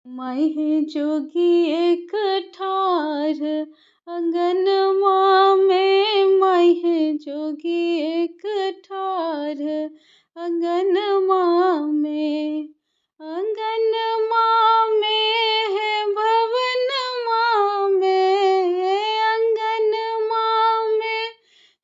माहे जोगी एक ठार अंगनमा में, माहे जोगी एक ठार अंगनमा में। अंगनमा में है भवनमा में, अंगनमा में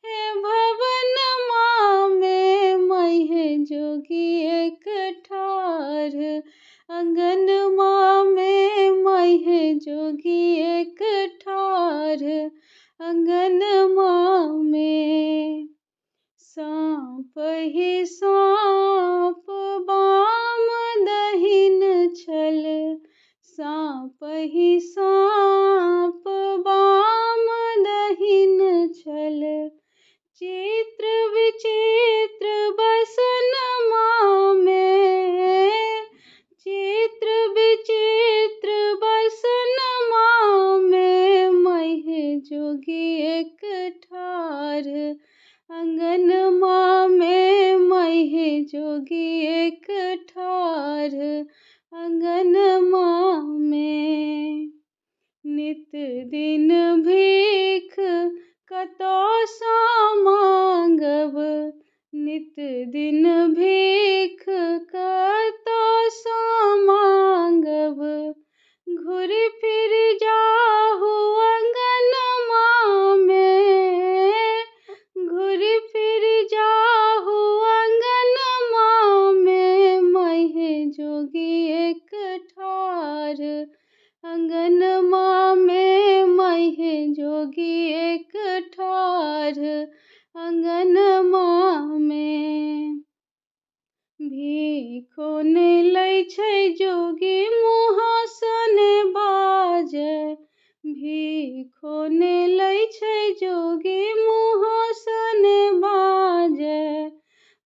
है भवनमा में, माहे जोगी एक ठार अंगनमा में, माहे जोगी एक ठार अंगनमा में। साँप ही साँप बाम दहिन छल, साँप ही साँप बाम दहिन छल। चित्र विचित्र बसनमा में, चित्र विचित्र बसनमा में, माहे जोगी एक ठार अंगनमा में, माहे जोगी एक ठार अंगनमा में। नित दिन भीख कतौ सा मांगब, नित दिन भीख कतौ सा मांगब। घुर फिर जाहु अंगनमा में, घुर फिर जाहु अंगनमा में, माहे जोगी एक ठार अंगनमा में, माहे जोगी एक ठार अंगनमा में। भीखो ने लै छै जोगी मुँह सन बाजै, भीखो ने लै छै जोगी मुँह सन बाजै।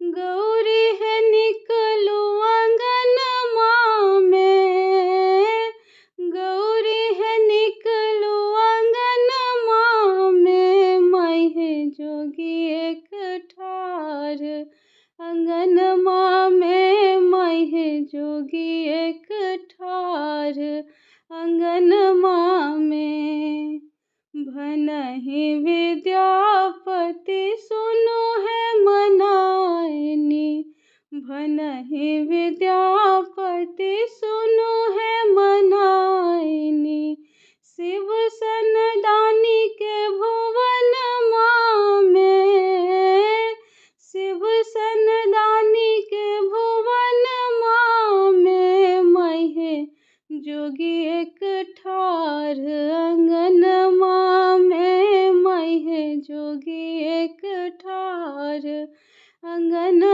गौरी है निकलू अंगनमा में, गौरी है निकलू अंगनमा में, माहे जोगी एक ठार अंगनमा में, माहे जोगी एक ठार अंगनमा में। भनहि विद्यापति सुनु है मनाइनी, भनहि विद्यापति सुनु है मनाइनी। शिव सन दानी के भुवनमा में, शिव सन दानी के भुवनमा में, माहे जोगी एक ठार अंगनमा में, माहे जोगी एक ठार अंगनमा